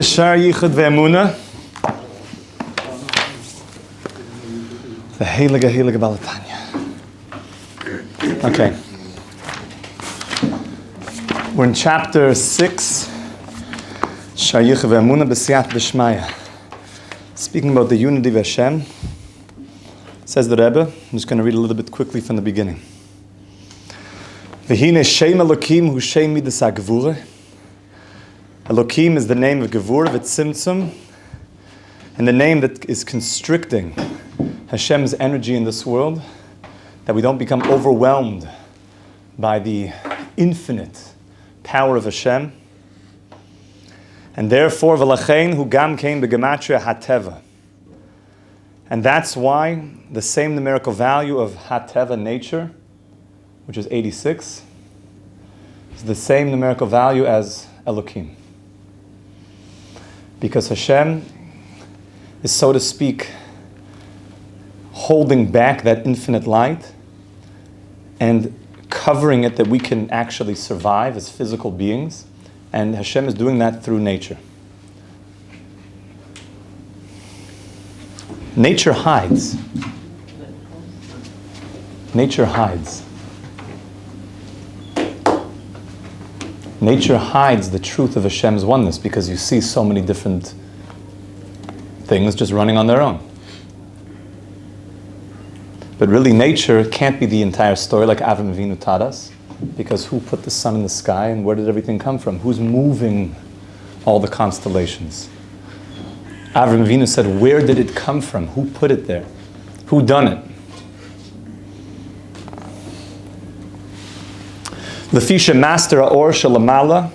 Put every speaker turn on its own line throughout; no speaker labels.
Shar Yichud Ve'emuna. The Heilige Baal Tanya. Okay. We're in chapter 6. Shar Yichud Ve'emuna B'siyat B'shmaya. Speaking about the unity of Hashem. Says the Rebbe. I'm just going to read a little bit quickly from the beginning. V'hine Shem Elokim Hu Shem Midas HaGevurah. Elokim is the name of Gevurah, V'tzimtzum, and the name that is constricting Hashem's energy in this world, that we don't become overwhelmed by the infinite power of Hashem. And therefore, V'lachein hu gam kein b'gematria hateva. And that's why the same numerical value of hateva, nature, which is 86, is the same numerical value as Elokim. Because Hashem is, so to speak, holding back that infinite light and covering it that we can actually survive as physical beings. And Hashem is doing that through nature. Nature hides. Nature hides. Nature hides the truth of Hashem's oneness because you see so many different things just running on their own. But really, nature can't be the entire story like Avram Avinu taught us, because who put the sun in the sky and where did everything come from? Who's moving all the constellations? Avram Avinu said, where did it come from? Who put it there? Who done it? Lefisha master ha'or shalamala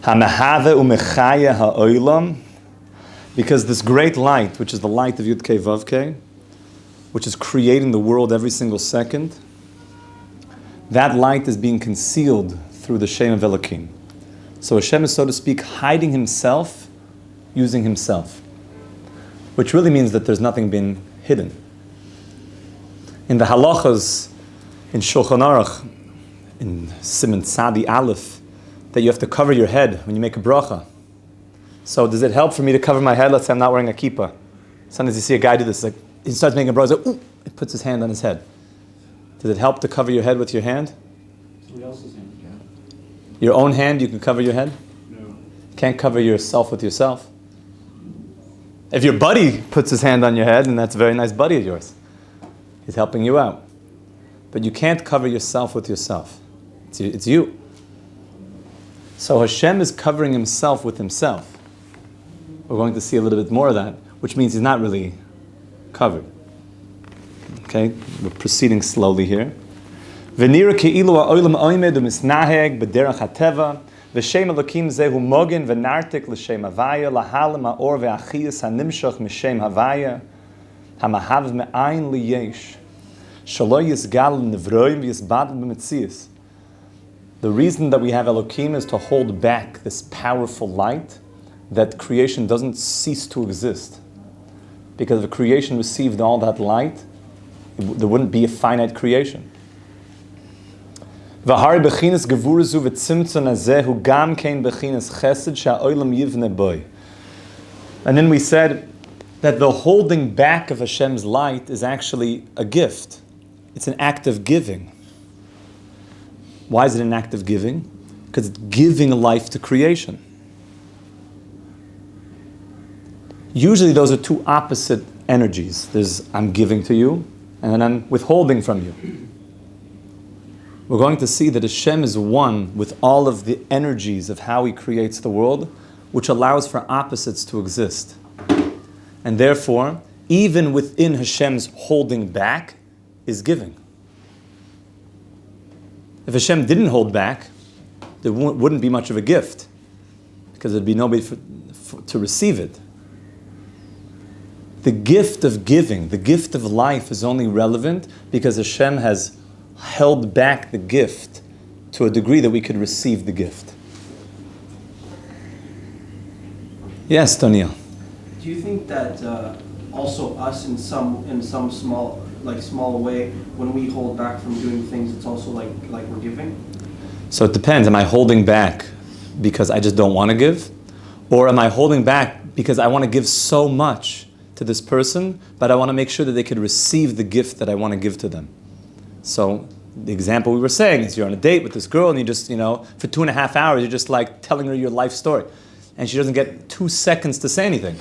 ha'mehave u'mechaya ha'olam, because this great light, which is the light of Yud Kei Vav Kei, which is creating the world every single second, that light is being concealed through the Shem of Elokim. So Hashem is, so to speak, hiding himself using himself, which really means that there's nothing being hidden. In the halachas in Shulchan Aruch, in Siman Tzadi Aleph, that you have to cover your head when you make a bracha. So does it help for me to cover my head? Let's say I'm not wearing a kippah. Sometimes you see a guy do this, like he starts making a bracha, like, ooh, he puts his hand on his head. Does it help to cover your head with your hand?
Somebody else's hand, yeah.
Your own hand, you can cover your head?
No.
You can't cover yourself with yourself. If your buddy puts his hand on your head, and that's a very nice buddy of yours, he's helping you out. But you can't cover yourself with yourself. It's you. So Hashem is covering himself with himself. We're going to see a little bit more of that, which means he's not really covered. Okay, we're proceeding slowly here. V'nira ke'ilu ha'olam oimed u'misnaheg b'derech hateva v'shem Elokim zehu mogen v'nartik l'shem havaya lahalim ha'or ve'achiyas ha'nimshach m'shem havaya ha'mahav me'ayin liyesh shalo yisgal nevroim v'yisbad b'metzias. The reason that we have Elokim is to hold back this powerful light that creation doesn't cease to exist. Because if creation received all that light, there wouldn't be a finite creation. And then we said that the holding back of Hashem's light is actually a gift. It's an act of giving. Why is it an act of giving? Because it's giving life to creation. Usually those are two opposite energies. There's I'm giving to you, and then I'm withholding from you. We're going to see that Hashem is one with all of the energies of how he creates the world, which allows for opposites to exist. And therefore, even within Hashem's holding back is giving. If Hashem didn't hold back, there wouldn't be much of a gift, because there'd be nobody to receive it. The gift of giving, the gift of life, is only relevant because Hashem has held back the gift to a degree that we could receive the gift. Yes, Tanya.
Do you think that also us in some small way, when we hold back from doing things, it's also like we're giving?
So it depends. Am I holding back because I just don't want to give? Or am I holding back because I want to give so much to this person, but I want to make sure that they could receive the gift that I want to give to them? So the example we were saying is you're on a date with this girl and you just, for 2.5 hours, you're just like telling her your life story. And she doesn't get 2 seconds to say anything.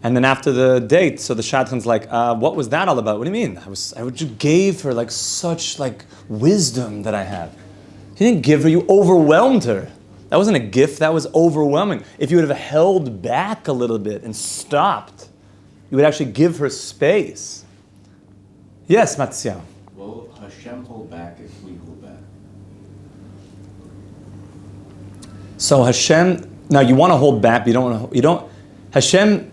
And then after the date, so the shadchan's like, what was that all about? What do you mean? I just gave her like such like wisdom that I have. You didn't give her, you overwhelmed her. That wasn't a gift, that was overwhelming. If you would have held back a little bit and stopped, you would actually give her space. Yes, Matzia.
Will Hashem hold back if we hold back?
So Hashem, now you want to hold back, but Hashem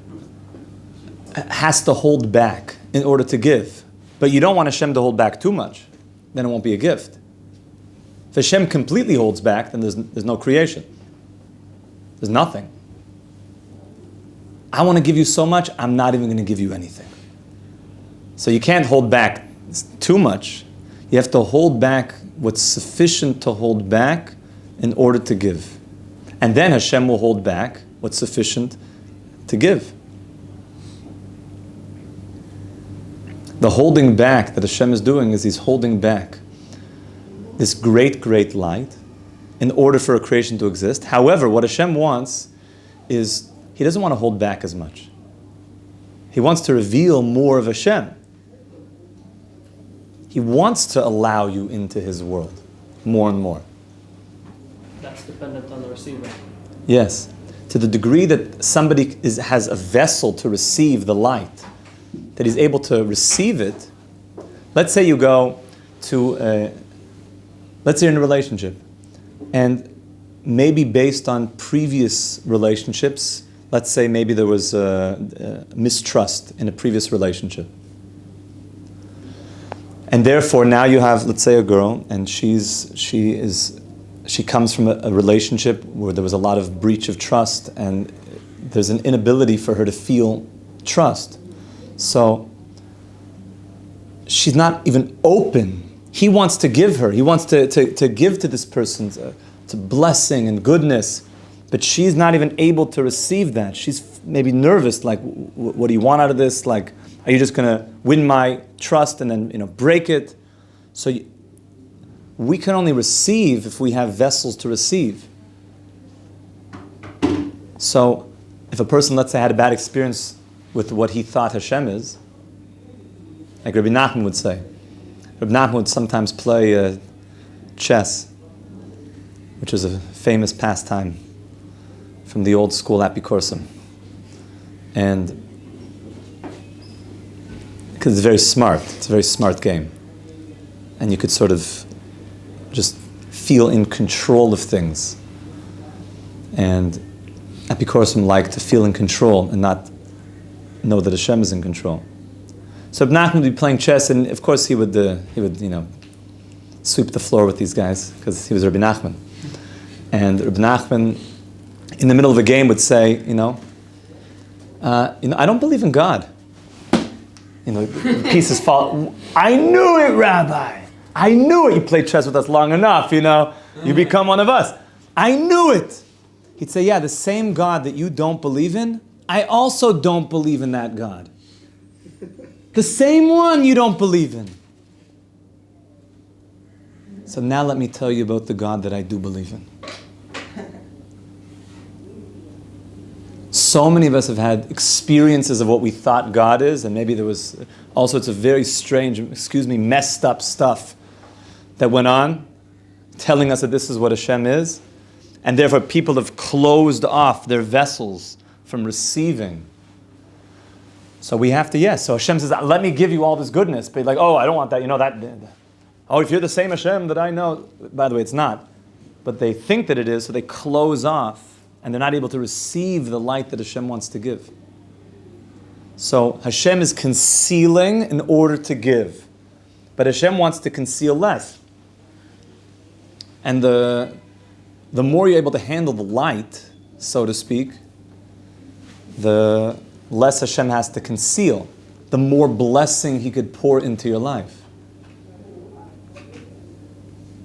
has to hold back in order to give. But you don't want Hashem to hold back too much. Then it won't be a gift. If Hashem completely holds back, then there's no creation. There's nothing. I want to give you so much, I'm not even going to give you anything. So you can't hold back too much. You have to hold back what's sufficient to hold back in order to give. And then Hashem will hold back what's sufficient to give. The holding back that Hashem is doing is He's holding back this great, great light in order for a creation to exist. However, what Hashem wants is, He doesn't want to hold back as much. He wants to reveal more of Hashem. He wants to allow you into His world more and more.
That's dependent on the receiver.
Yes. To the degree that somebody has a vessel to receive the light, that he's able to receive it. Let's say you go to, let's say you're in a relationship, and maybe based on previous relationships, let's say maybe there was mistrust in a previous relationship. And therefore now you have, let's say, a girl, and she comes from a relationship where there was a lot of breach of trust, and there's an inability for her to feel trust. So she's not even open. He wants to give her. He wants to give to this person to blessing and goodness, but she's not even able to receive that. She's maybe nervous, like, what do you want out of this? Like, are you just going to win my trust and then break it? So we can only receive if we have vessels to receive. So if a person, let's say, had a bad experience with what he thought Hashem is, like Rabbi Nachman would say. Rabbi Nachman would sometimes play chess, which is a famous pastime from the old school Apikorsum. And because it's very smart, it's a very smart game. And you could sort of just feel in control of things. And Apikorsum liked to feel in control and not know that Hashem is in control. So Rabbi Nachman would be playing chess, and of course he would sweep the floor with these guys because he was Rabbi Nachman. And Rabbi Nachman, in the middle of a game, would say, I don't believe in God. The pieces fall. I knew it, Rabbi. I knew it. You played chess with us long enough. You become one of us. I knew it. He'd say, yeah, the same God that you don't believe in, I also don't believe in that God. The same one you don't believe in. So now let me tell you about the God that I do believe in. So many of us have had experiences of what we thought God is, and maybe there was all sorts of very strange, messed up stuff that went on, telling us that this is what Hashem is, and therefore people have closed off their vessels from receiving. So we have to, so Hashem says, let me give you all this goodness, but like, oh, I don't want that, oh, if you're the same Hashem that I know, by the way, it's not, but they think that it is, so they close off, and they're not able to receive the light that Hashem wants to give. So Hashem is concealing in order to give, but Hashem wants to conceal less. And the more you're able to handle the light, so to speak, the less Hashem has to conceal, the more blessing He could pour into your life.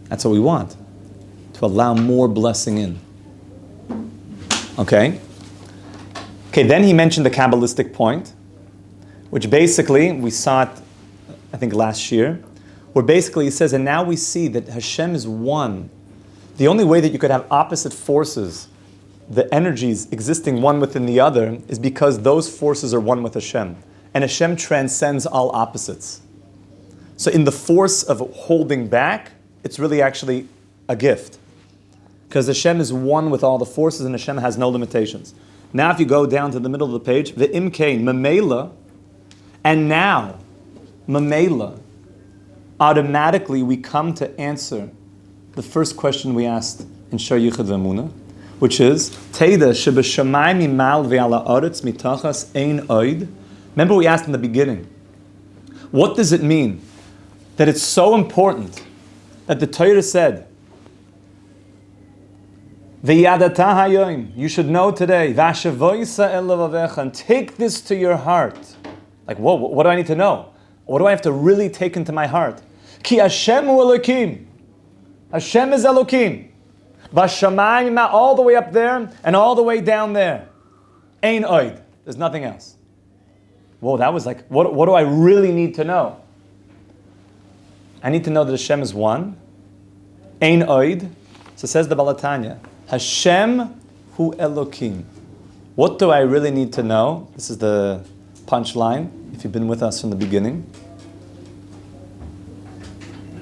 That's what we want, to allow more blessing in. Okay? Okay, then he mentioned the Kabbalistic point, which basically, we saw it, I think, last year, where basically he says, and now we see that Hashem is one. The only way that you could have opposite forces, the energies existing one within the other, is because those forces are one with Hashem. And Hashem transcends all opposites. So in the force of holding back, it's really actually a gift. Because Hashem is one with all the forces and Hashem has no limitations. Now if you go down to the middle of the page, the imkain, mamela, and now, mamela, automatically we come to answer the first question we asked in Shar Yichud V'Emunah, which is, Teida shebeshamayim mimal ve'ala aretz mitachas ein oid. Remember we asked in the beginning, what does it mean that it's so important that the Torah said, Ve'yadata hayoim, you should know today, V'ashevoisa el levavecha, and take this to your heart. Like, whoa, what do I need to know? What do I have to really take into my heart? Ki Hashem hu Elokim. Hashem is Elokim. V'ashamayim, all the way up there and all the way down there. Ein oid. There's nothing else. Whoa, that was like, what do I really need to know? I need to know that Hashem is one. Ein oid. So says the Tanya, Hashem hu Elokim. What do I really need to know? This is the punchline, if you've been with us from the beginning.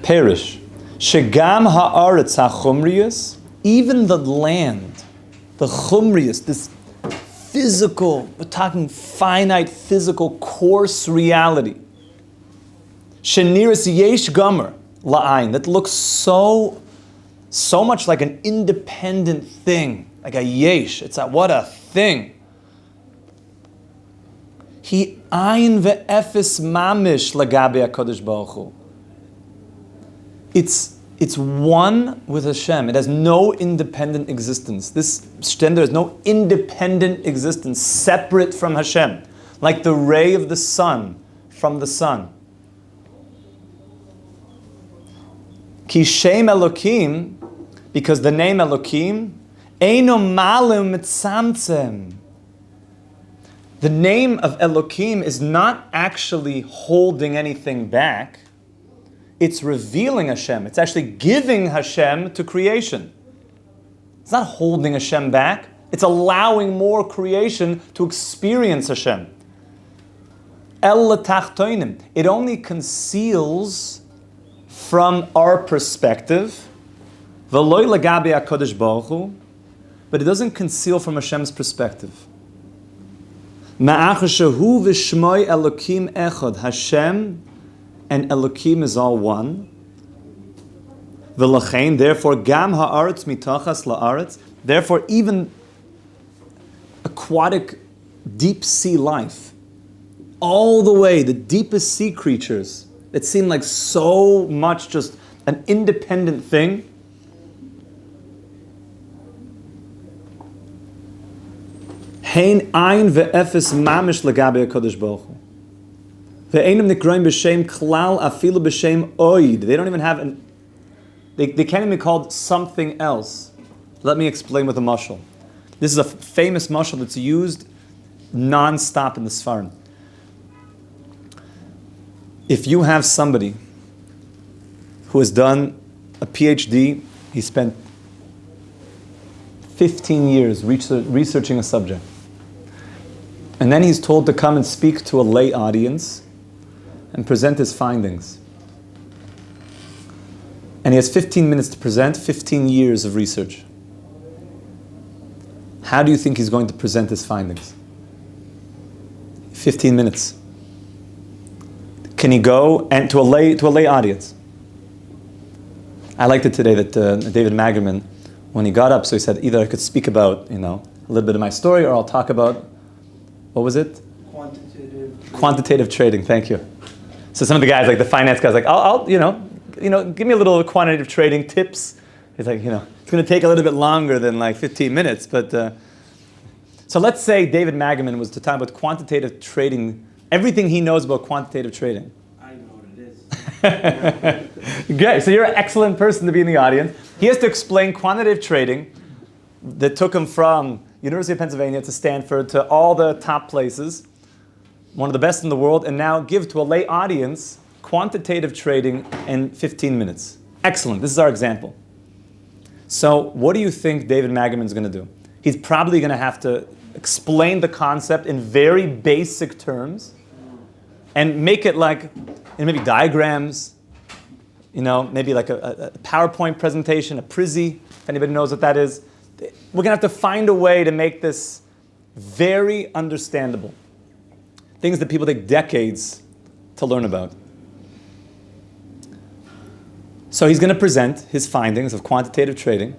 Perish. Shegam ha'aretz ha'chumrius, even the land, the chumrius, this physical, we're talking finite, physical, coarse reality. Sheniris yesh gomer la'ayin, that looks so much like an independent thing, like a yesh. It's a, what a thing. He ayin ve'efes mamish lagabe HaKadosh Baruch Hu. It's one with Hashem. It has no independent existence. This shtender has no independent existence separate from Hashem, like the ray of the sun from the sun. Ki Shem Elokim, because the name Elokim, Eino Malim Mitzamtzem. The name of Elokim is not actually holding anything back. It's revealing Hashem. It's actually giving Hashem to creation. It's not holding Hashem back. It's allowing more creation to experience Hashem. El L'Tachtoinim. It only conceals from our perspective, V'loi L'Gabi HaKadosh Baruch Hu, but it doesn't conceal from Hashem's perspective. Ma'ach shehu v'shmoi Elokim echad. Hashem and Elokim is all one. V'lachein, therefore, gam ha'aretz mitachas la'aretz. Therefore, even aquatic, deep sea life, all the way, the deepest sea creatures that seem like so much just an independent thing, hein ein ve'efes mamish lagabe HaKadosh Baruch Hu. Ve'enim nikroim b'shem klal afilu b'shem oid. They don't even have they can't even be called something else. Let me explain with a mashal. This is a famous mashal that's used non-stop in the Sfarim. If you have somebody who has done a PhD, he spent 15 years researching a subject, and then he's told to come and speak to a lay audience and present his findings. And he has 15 minutes to present 15 years of research. How do you think he's going to present his findings? 15 minutes. Can he go and to a lay audience? I liked it today that David Magerman, when he got up, so he said, either I could speak about, a little bit of my story, or I'll talk about, what was it? Quantitative trading. Thank you. So some of the guys, like the finance guys, like, I'll give me a little quantitative trading tips. He's like, it's going to take a little bit longer than like 15 minutes. But so let's say David Magerman was to talk about quantitative trading, everything he knows about quantitative trading.
I know what it is.
Great. So you're an excellent person to be in the audience. He has to explain quantitative trading that took him from University of Pennsylvania to Stanford to all the top places, one of the best in the world, and now give to a lay audience quantitative trading in 15 minutes. Excellent. This is our example. So what do you think David Magaman's going to do? He's probably going to have to explain the concept in very basic terms and make it like, maybe diagrams, maybe like a PowerPoint presentation, a Prizzy, if anybody knows what that is. We're going to have to find a way to make this very understandable. Things that people take decades to learn about. So he's going to present his findings of quantitative trading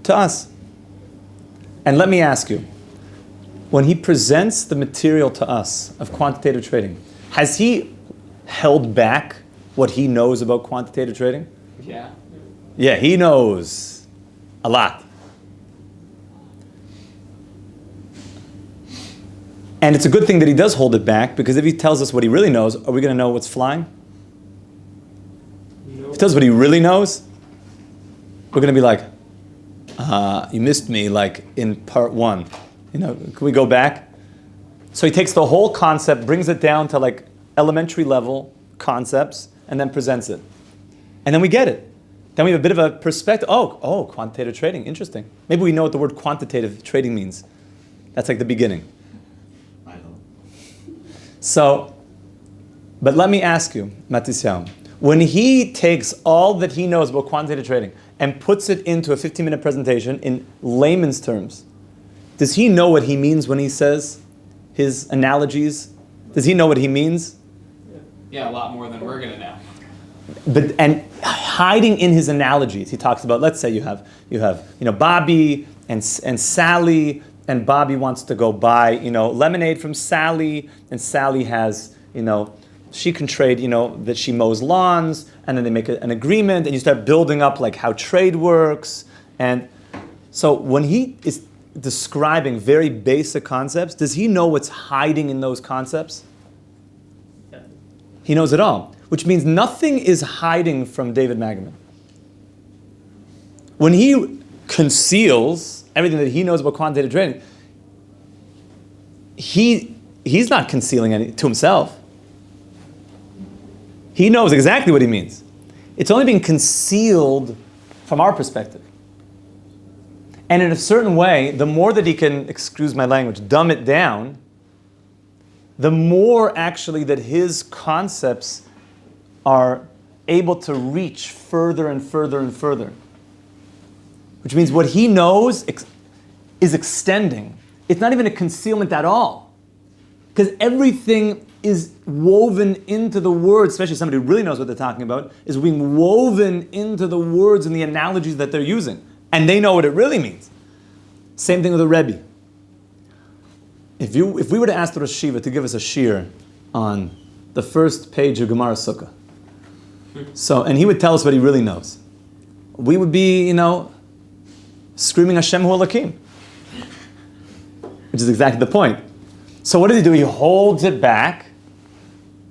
to us. And let me ask you, when he presents the material to us of quantitative trading, has he held back what he knows about quantitative trading?
Yeah.
Yeah, he knows a lot. And it's a good thing that he does hold it back, because if he tells us what he really knows, are we going to know what's flying?
No.
If he tells us what he really knows, we're going to be like, you missed me like in part 1. Can we go back? So he takes the whole concept, brings it down to like elementary level concepts, and then presents it. And then we get it. Then we have a bit of a perspective. Oh, quantitative trading, interesting. Maybe we know what the word quantitative trading means. That's like the beginning.
I know.
So, but let me ask you, Matisyahu, when he takes all that he knows about quantitative trading and puts it into a 15-minute presentation in layman's terms, does he know what he means when he says his analogies? Does he know what he means?
Yeah, a lot more than we're going to know.
And hiding in his analogies, he talks about, let's say you have Bobby and Sally, and Bobby wants to go buy lemonade from Sally, and Sally has she can trade that she mows lawns, and then they make an agreement, and you start building up like how trade works. And so when he is describing very basic concepts, does he know what's hiding in those concepts?
Yeah.
He knows it all, which means nothing is hiding from David Magaman. When he conceals everything that he knows about quantitative trading, he's not concealing anything to himself. He knows exactly what he means. It's only being concealed from our perspective. And in a certain way, the more that he can, excuse my language, dumb it down, the more actually that his concepts are able to reach further and further and further. Which means what he knows is extending. It's not even a concealment at all. Because everything is woven into the words, especially somebody who really knows what they're talking about, is being woven into the words and the analogies that they're using. And they know what it really means. Same thing with the Rebbe. If we were to ask the Rosh Yeshiva to give us a shir on the first page of Gemara Sukkah, and he would tell us what he really knows, we would be, screaming Hashem hu Elokim, which is exactly the point. So what does he do? He holds it back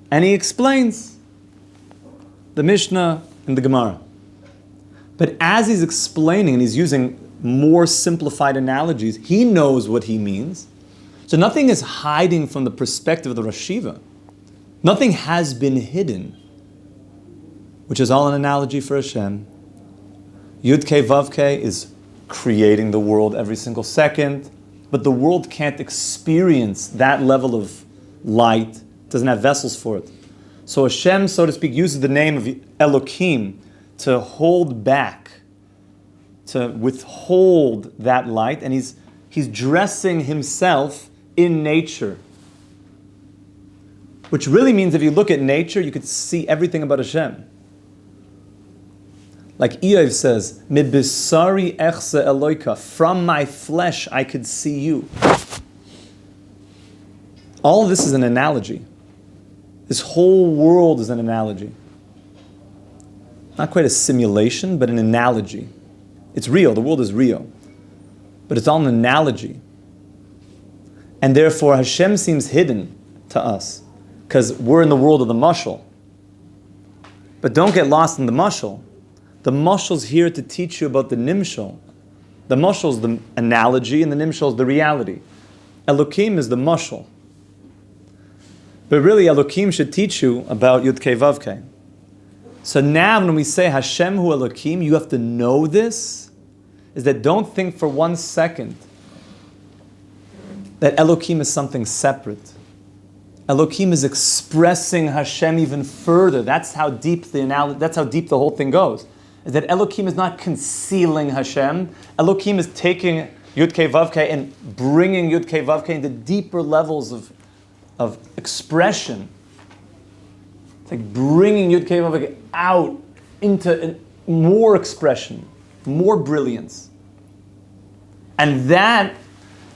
and he explains the Mishnah and the Gemara. But as he's explaining and he's using more simplified analogies, he knows what he means. So nothing is hiding from the perspective of the Rosh Yeshiva. Nothing has been hidden, which is all an analogy for Hashem. Yud Kei Vav Kei is creating the world every single second, but the world can't experience that level of light, doesn't have vessels for it. So Hashem, so to speak, uses the name of Elokim to hold back, to withhold that light, and he's dressing himself in nature. Which really means if you look at nature, you could see everything about Hashem. Like Eov says, "Mibisari echse Eloika," from my flesh I could see you. All of this is an analogy. This whole world is an analogy. Not quite a simulation, but an analogy. It's real, the world is real. But it's all an analogy. And therefore Hashem seems hidden to us, because we're in the world of the mashal. But don't get lost in the mashal. The mashal's here to teach you about the nimshal, The mashal is the analogy, and the nimshal is the reality. Elokim is the mashal. But really, Elokim should teach you about Yud Kei Vav Kei. So now when we say Hashem hu Elokim, you have to know this, is that don't think for 1 second that Elokim is something separate. Elokim is expressing Hashem even further. That's how deep the whole thing goes. Is that Elokim is not concealing Hashem. Elokim is taking Yud Kei Vav Kei and bringing Yud Kei Vav Kei into deeper levels of expression. It's like bringing Yud Kei Vav Kei out into more expression, more brilliance. And that,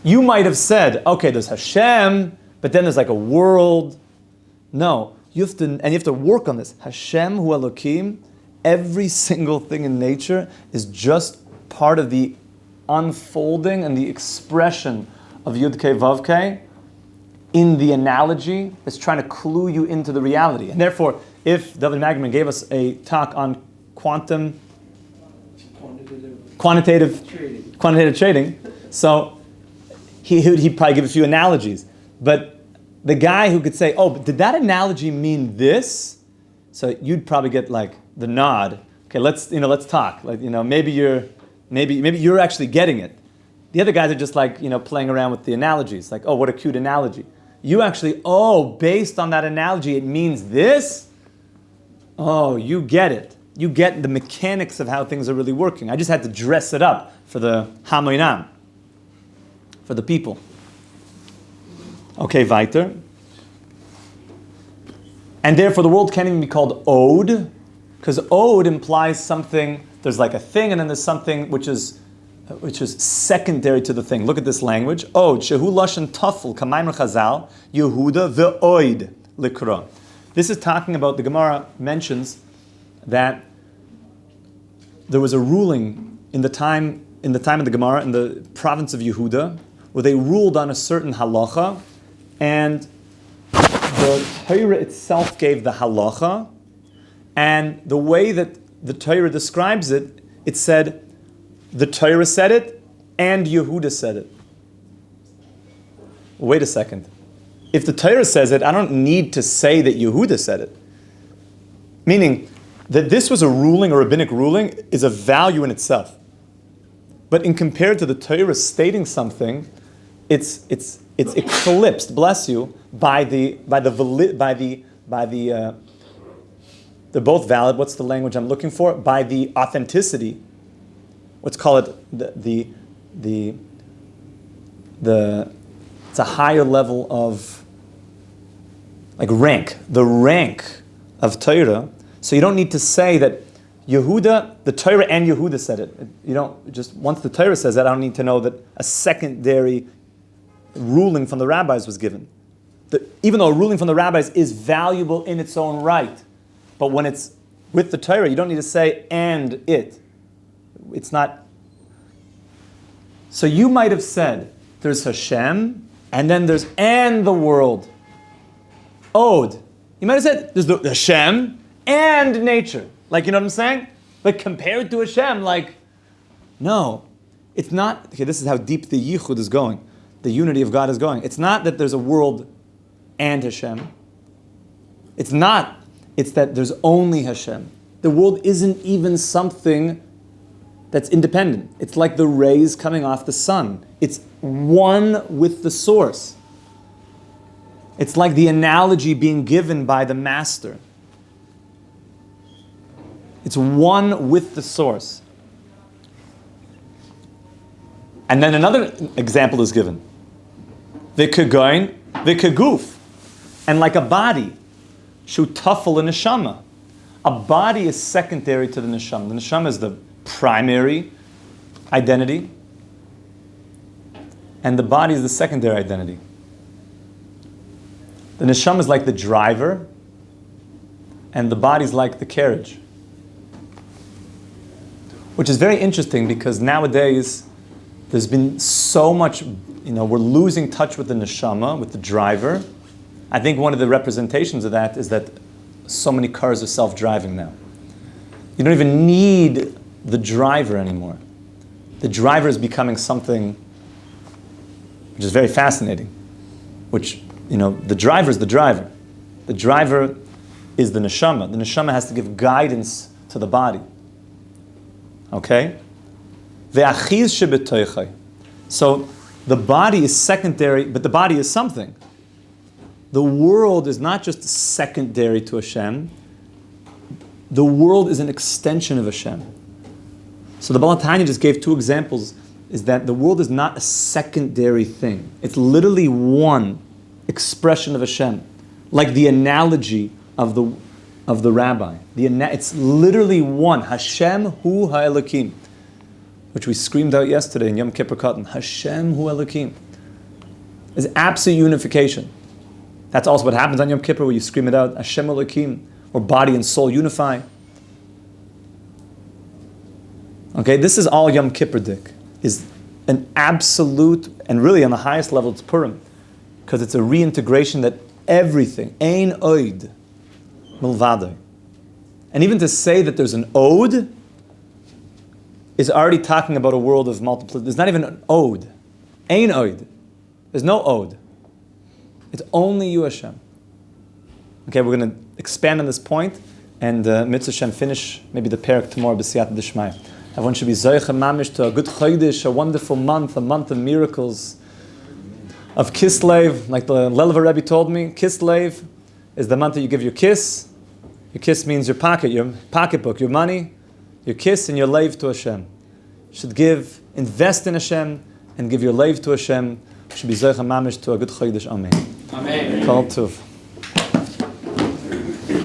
you might have said, okay, there's Hashem, but then there's like a world. No, you have to work on this. Hashem hu Elokim, every single thing in nature is just part of the unfolding and the expression of Yud Kei Vav Kei in the analogy that's trying to clue you into the reality. And therefore, if David Magman gave us a talk on quantitative trading, so he'd probably give a few analogies. But the guy who could say, oh, but did that analogy mean this? So you'd probably get like the nod. Okay, let's talk. Like, maybe you're actually getting it. The other guys are just like, playing around with the analogies. Like, oh, what a cute analogy. You actually, based on that analogy, it means this? Oh, you get it. You get the mechanics of how things are really working. I just had to dress it up for the hamoinam, for the people. Okay, weiter. And therefore the world can't even be called od, because od implies something, there's like a thing, and then there's something which is secondary to the thing. Look at this language. Od, shehu lashon tafel, kamayim chazal, Yehuda ve'oid likra. This is talking about, the Gemara mentions that there was a ruling in the time of the Gemara in the province of Yehuda, where they ruled on a certain halacha, and the Torah itself gave the halacha, and the way that the Torah describes it, it said, the Torah said it, and Yehuda said it. Wait a second. If the Torah says it, I don't need to say that Yehuda said it. Meaning that this was a ruling, a rabbinic ruling, is a value in itself. But in compared to the Torah stating something, it's eclipsed, bless you, they're both valid. What's the language I'm looking for? By the authenticity. Let's call it it's a higher level of like rank, the rank of Torah. So you don't need to say that Yehuda, the Torah and Yehuda said it. You don't just, once the Torah says that, I don't need to know that a secondary ruling from the rabbis was given. Even though a ruling from the rabbis is valuable in its own right, but when it's with the Torah, you don't need to say and it. It's not. So you might have said there's Hashem, and then there's and the world. Od. You might have said there's the Hashem and nature. Like, you know what I'm saying? But compared to Hashem, like, no. It's not, okay, this is how deep the yichud is going. The unity of God is going. It's not that there's a world and Hashem. It's not. It's that there's only Hashem. The world isn't even something that's independent. It's like the rays coming off the sun. It's one with the source. It's like the analogy being given by the master. It's one with the source. And then another example is given. V'kegoin, v'keguf. And like a body, shutafel and neshama. A body is secondary to the neshama. The neshama is the primary identity, and the body is the secondary identity. The neshama is like the driver, and the body is like the carriage. Which is very interesting because nowadays there's been so much, we're losing touch with the neshama, with the driver. I think one of the representations of that is that so many cars are self-driving now. You don't even need the driver anymore. the driver is becoming something which is very fascinating. Which, the driver is the driver. The driver is the neshama. The neshama has to give guidance to the body. Okay? Ve'achiz shebetoichai. So the body is secondary, but the body is something. The world is not just secondary to Hashem. The world is an extension of Hashem. So the Tanya just gave two examples, is that the world is not a secondary thing. It's literally one expression of Hashem. Like the analogy of the rabbi. It's literally one. Hashem hu ha-Elokim. Which we screamed out yesterday in Yom Kippur Katan. Hashem hu Elokim. Is absolute unification. That's also what happens on Yom Kippur, where you scream it out, Hashem Elokim, or body and soul unify. Okay, this is all Yom Kippur dik. Is an absolute, and really on the highest level it's Purim, because it's a reintegration that everything, ein oid, milvadai. And even to say that there's an ode is already talking about a world of multiplicity. There's not even an ode. Ein oid. There's no ode. It's only you, Hashem. Okay, we're going to expand on this point, and Mitzvah Hashem finish maybe the parak tomorrow, b'siyata d'shmaya. Everyone should be zoicha mamish to a good chodesh, a wonderful month, a month of miracles, of Kislev, like the Lelev Rebbe told me. Kislev is the month that you give your kiss. Your kiss means your pocketbook, your money, your kiss and your leiv to Hashem. You should invest in Hashem, and give your leiv to Hashem. You should be zoicha mamish to a good chodesh. Amen.
Amen.
Kol tuv.